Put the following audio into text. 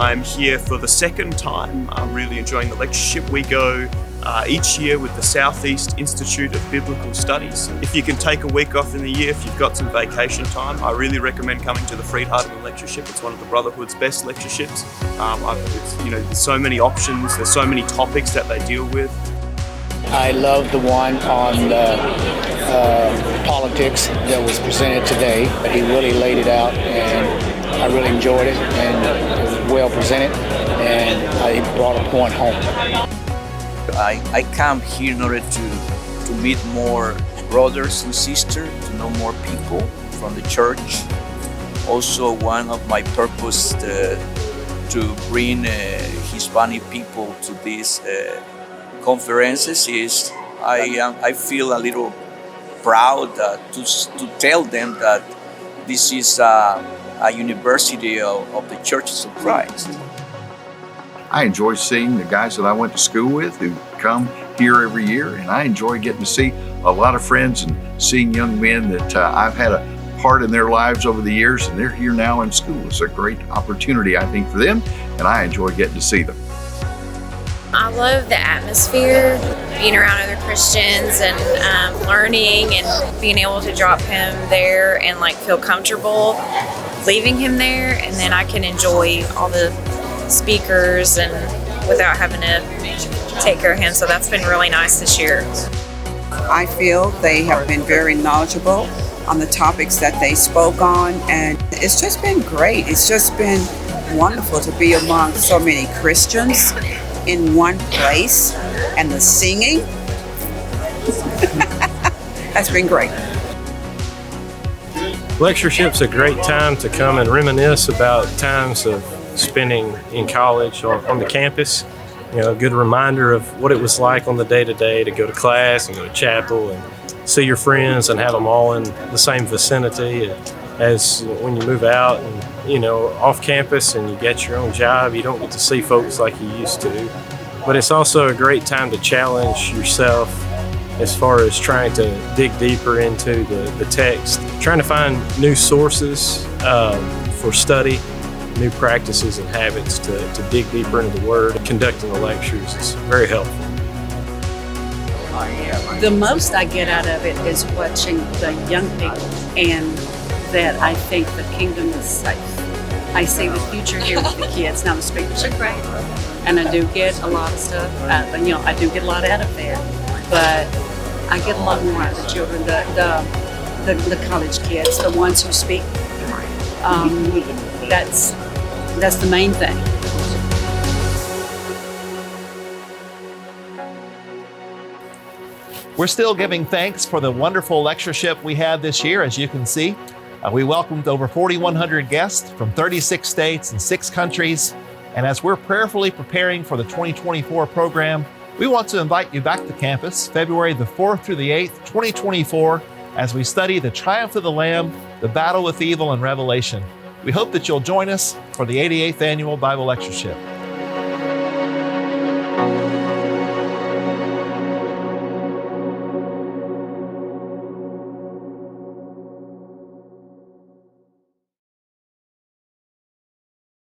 I'm here for the second time. I'm really enjoying the lectureship. We go each year with the Southeast Institute of Biblical Studies. If you can take a week off in the year, if you've got some vacation time, I really recommend coming to the Freed-Hardeman Lectureship. It's one of the Brotherhood's best lectureships. There's so many options, there's so many topics that they deal with. I love the one on politics that was presented today. He really laid it out, and I really enjoyed it, and it was well presented, and he brought a point home. I come here in order to meet more brothers and sisters, to know more people from the church. Also, one of my purpose to bring Hispanic people to these conferences is I feel a little proud to tell them that this is a university of the Churches of Christ. I enjoy seeing the guys that I went to school with who come here every year, and I enjoy getting to see a lot of friends and seeing young men that I've had a part in their lives over the years, and they're here now in school. It's a great opportunity, I think, for them, and I enjoy getting to see them. I love the atmosphere, being around other Christians and learning and being able to drop him there and feel comfortable leaving him there, and then I can enjoy all the speakers and without having to take care of him. So that's been really nice this year. I feel they have been very knowledgeable on the topics that they spoke on, and it's just been great. It's just been wonderful to be among so many Christians in one place, and the singing has been great. Lectureship's a great time to come and reminisce about times of spending in college on the campus. A good reminder of what it was like on the day-to-day to go to class and go to chapel and see your friends and have them all in the same vicinity as when you move out and off campus and you get your own job. You don't get to see folks like you used to. But it's also a great time to challenge yourself as far as trying to dig deeper into the text, trying to find new sources for study, new practices and habits to dig deeper into the Word. Conducting the lectures is very helpful. The most I get out of it is watching the young people, and that I think the kingdom is safe. I see the future here with the kids. Now the speakers are great, and I do get a lot of stuff. I do get a lot out of there, but I get a lot more out of the children, the college kids, the ones who speak. That's the main thing. We're still giving thanks for the wonderful lectureship we had this year. As you can see, we welcomed over 4,100 guests from 36 states and 6 countries. And as we're prayerfully preparing for the 2024 program, we want to invite you back to campus February the 4th through the 8th, 2024, as we study the triumph of the Lamb, the battle with evil, and Revelation. We hope that you'll join us for the 88th Annual Bible Lectureship.